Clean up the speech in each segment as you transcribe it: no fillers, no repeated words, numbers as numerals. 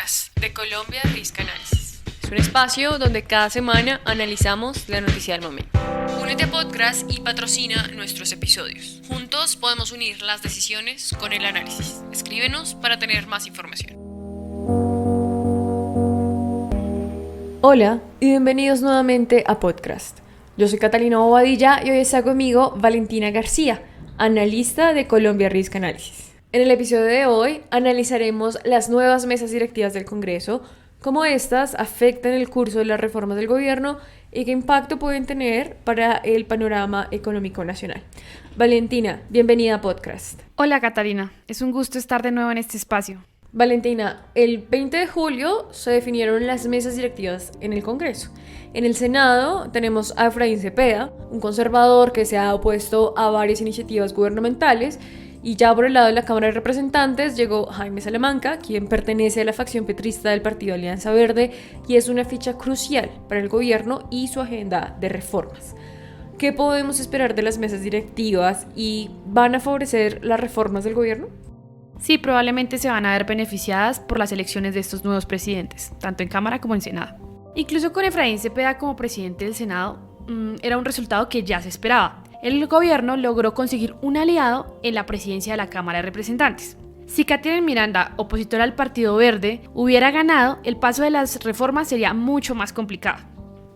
Podcast de Colombia Risk Analysis. Es un espacio donde cada semana analizamos la noticia del momento. Únete a Podcast y patrocina nuestros episodios. Juntos podemos unir las decisiones con el análisis. Escríbenos para tener más información. Hola y bienvenidos nuevamente a Podcast. Yo soy Catalina Bobadilla y hoy está conmigo Valentina García, analista de Colombia Risk Analysis. En el episodio de hoy analizaremos las nuevas mesas directivas del Congreso, cómo estas afectan el curso de las reformas del gobierno y qué impacto pueden tener para el panorama económico nacional. Valentina, bienvenida a Podcast. Hola Catalina, es un gusto estar de nuevo en este espacio. Valentina, el 20 de julio se definieron las mesas directivas en el Congreso. En el Senado tenemos a Efraín Cepeda, un conservador que se ha opuesto a varias iniciativas gubernamentales, y ya por el lado de la Cámara de Representantes llegó Jaime Salamanca, quien pertenece a la facción petrista del Partido Alianza Verde y es una ficha crucial para el gobierno y su agenda de reformas. ¿Qué podemos esperar de las mesas directivas y van a favorecer las reformas del gobierno? Sí, probablemente se van a ver beneficiadas por las elecciones de estos nuevos presidentes, tanto en Cámara como en Senado. Incluso con Efraín Cepeda como presidente del Senado, era un resultado que ya se esperaba. El gobierno logró conseguir un aliado en la presidencia de la Cámara de Representantes. Si Katherine Miranda, opositora al Partido Verde, hubiera ganado, el paso de las reformas sería mucho más complicado.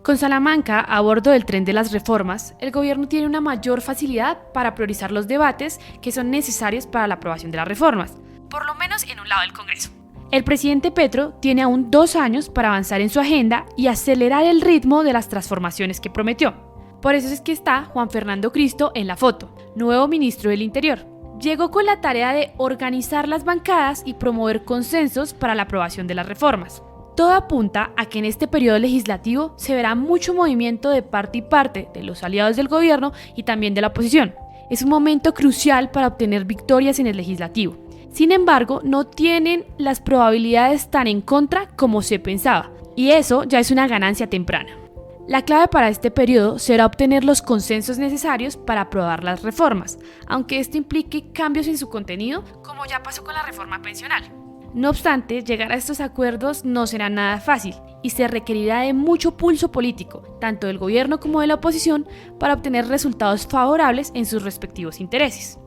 Con Salamanca a bordo del tren de las reformas, el gobierno tiene una mayor facilidad para priorizar los debates que son necesarios para la aprobación de las reformas, por lo menos en un lado del Congreso. El presidente Petro tiene aún 2 años para avanzar en su agenda y acelerar el ritmo de las transformaciones que prometió. Por eso es que está Juan Fernando Cristo en la foto, nuevo ministro del Interior. Llegó con la tarea de organizar las bancadas y promover consensos para la aprobación de las reformas. Todo apunta a que en este periodo legislativo se verá mucho movimiento de parte y parte de los aliados del gobierno y también de la oposición. Es un momento crucial para obtener victorias en el legislativo. Sin embargo, no tienen las probabilidades tan en contra como se pensaba, y eso ya es una ganancia temprana. La clave para este periodo será obtener los consensos necesarios para aprobar las reformas, aunque esto implique cambios en su contenido, como ya pasó con la reforma pensional. No obstante, llegar a estos acuerdos no será nada fácil y se requerirá de mucho pulso político, tanto del gobierno como de la oposición, para obtener resultados favorables en sus respectivos intereses.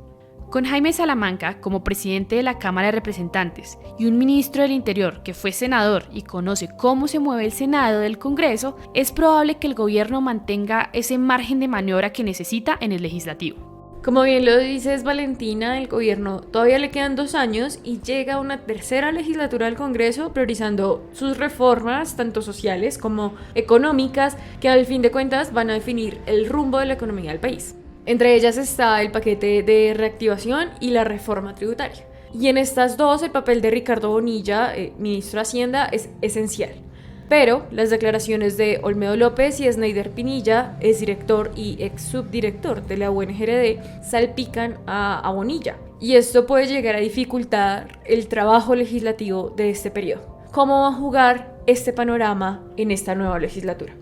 Con Jaime Salamanca como presidente de la Cámara de Representantes y un ministro del Interior que fue senador y conoce cómo se mueve el Senado del Congreso, es probable que el gobierno mantenga ese margen de maniobra que necesita en el legislativo. Como bien lo dices, Valentina, el gobierno todavía le quedan 2 años y llega a una tercera legislatura del Congreso priorizando sus reformas, tanto sociales como económicas, que al fin de cuentas van a definir el rumbo de la economía del país. Entre ellas está el paquete de reactivación y la reforma tributaria. Y en estas dos el papel de Ricardo Bonilla, ministro de Hacienda, es esencial. Pero las declaraciones de Olmedo López y Sneider Pinilla, exdirector y ex subdirector de la UNGRD, salpican a Bonilla. Y esto puede llegar a dificultar el trabajo legislativo de este periodo. ¿Cómo va a jugar este panorama en esta nueva legislatura?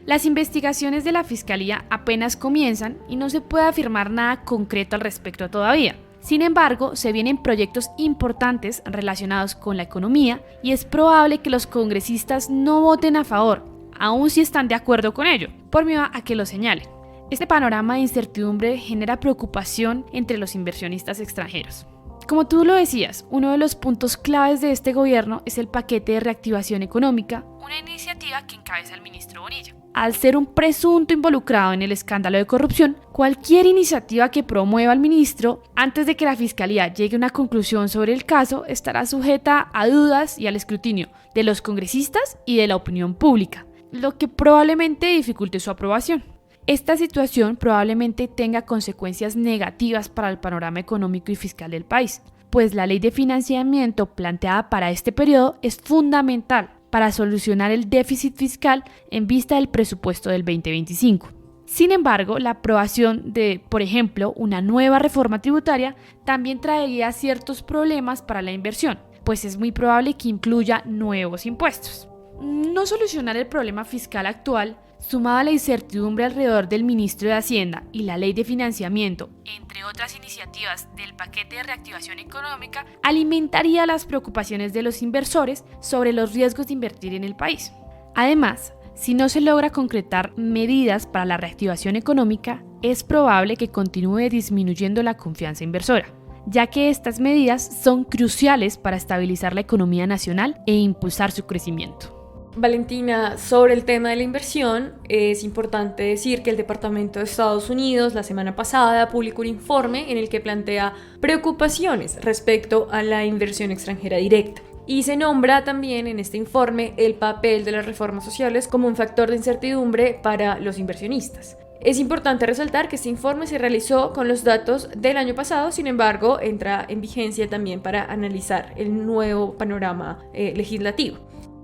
Las investigaciones de la Fiscalía apenas comienzan y no se puede afirmar nada concreto al respecto todavía. Sin embargo, se vienen proyectos importantes relacionados con la economía y es probable que los congresistas no voten a favor, aun si están de acuerdo con ello, por miedo a que lo señalen. Este panorama de incertidumbre genera preocupación entre los inversionistas extranjeros. Como tú lo decías, uno de los puntos claves de este gobierno es el paquete de reactivación económica, una iniciativa que encabeza el ministro Bonilla. Al ser un presunto involucrado en el escándalo de corrupción, cualquier iniciativa que promueva al ministro antes de que la Fiscalía llegue a una conclusión sobre el caso estará sujeta a dudas y al escrutinio de los congresistas y de la opinión pública, lo que probablemente dificulte su aprobación. Esta situación probablemente tenga consecuencias negativas para el panorama económico y fiscal del país, pues la ley de financiamiento planteada para este periodo es fundamental para solucionar el déficit fiscal en vista del presupuesto del 2025. Sin embargo, la aprobación de, por ejemplo, una nueva reforma tributaria también traería ciertos problemas para la inversión, pues es muy probable que incluya nuevos impuestos. No solucionar el problema fiscal actual sumado a la incertidumbre alrededor del ministro de Hacienda y la ley de financiamiento, entre otras iniciativas del paquete de reactivación económica, alimentaría las preocupaciones de los inversores sobre los riesgos de invertir en el país. Además, si no se logra concretar medidas para la reactivación económica, es probable que continúe disminuyendo la confianza inversora, ya que estas medidas son cruciales para estabilizar la economía nacional e impulsar su crecimiento. Valentina, sobre el tema de la inversión, es importante decir que el Departamento de Estados Unidos la semana pasada publicó un informe en el que plantea preocupaciones respecto a la inversión extranjera directa. Y se nombra también en este informe el papel de las reformas sociales como un factor de incertidumbre para los inversionistas. Es importante resaltar que este informe se realizó con los datos del año pasado, sin embargo, entra en vigencia también para analizar el nuevo panorama legislativo.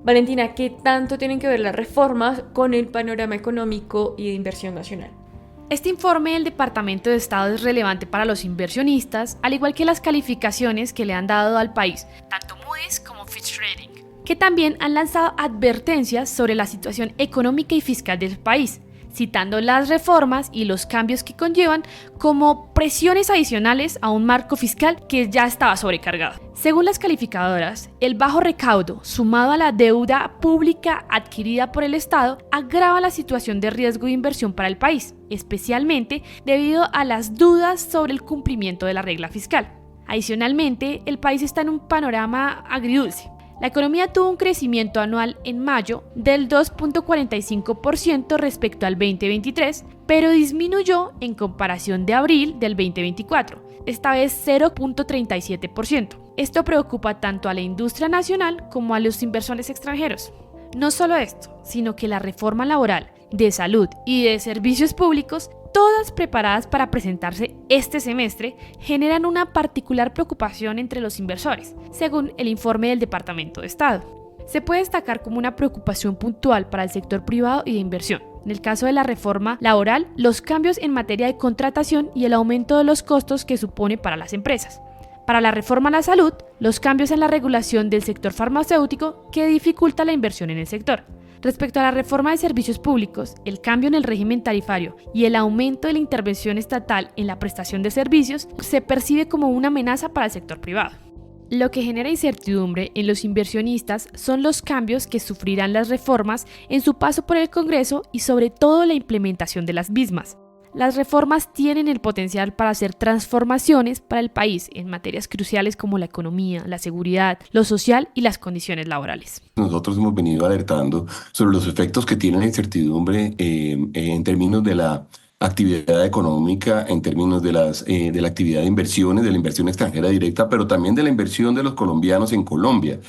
Valentina, ¿qué tanto tienen que ver las reformas con el panorama económico y de inversión nacional? Este informe del Departamento de Estado es relevante para los inversionistas, al igual que las calificaciones que le han dado al país, tanto Moody's como Fitch Rating, que también han lanzado advertencias sobre la situación económica y fiscal del país, citando las reformas y los cambios que conllevan como presiones adicionales a un marco fiscal que ya estaba sobrecargado. Según las calificadoras, el bajo recaudo, sumado a la deuda pública adquirida por el Estado, agrava la situación de riesgo de inversión para el país, especialmente debido a las dudas sobre el cumplimiento de la regla fiscal. Adicionalmente, el país está en un panorama agridulce. La economía tuvo un crecimiento anual en mayo del 2.45% respecto al 2023, pero disminuyó en comparación de abril del 2024, esta vez 0.37%. Esto preocupa tanto a la industria nacional como a los inversores extranjeros. No solo esto, sino que la reforma laboral, de salud y de servicios públicos, todas preparadas para presentarse este semestre, generan una particular preocupación entre los inversores, según el informe del Departamento de Estado. Se puede destacar como una preocupación puntual para el sector privado y de inversión. En el caso de la reforma laboral, los cambios en materia de contratación y el aumento de los costos que supone para las empresas. Para la reforma a la salud, los cambios en la regulación del sector farmacéutico que dificulta la inversión en el sector. Respecto a la reforma de servicios públicos, el cambio en el régimen tarifario y el aumento de la intervención estatal en la prestación de servicios se percibe como una amenaza para el sector privado. Lo que genera incertidumbre en los inversionistas son los cambios que sufrirán las reformas en su paso por el Congreso y sobre todo la implementación de las mismas. Las reformas tienen el potencial para hacer transformaciones para el país en materias cruciales como la economía, la seguridad, lo social y las condiciones laborales. Nosotros hemos venido alertando sobre los efectos que tiene la incertidumbre en términos de la actividad económica, en términos de la actividad de inversiones, de la inversión extranjera directa, pero también de la inversión de los colombianos en Colombia.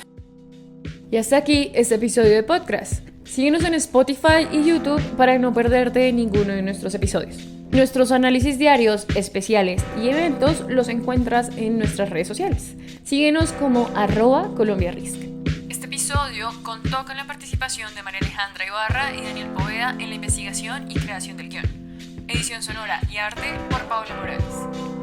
Y hasta aquí este episodio de podcast. Síguenos en Spotify y YouTube para no perderte ninguno de nuestros episodios. Nuestros análisis diarios, especiales y eventos los encuentras en nuestras redes sociales. Síguenos como @ColombiaRisk. Este episodio contó con la participación de María Alejandra Ibarra y Daniel Poveda en la investigación y creación del guión. Edición sonora y arte por Paula Morales.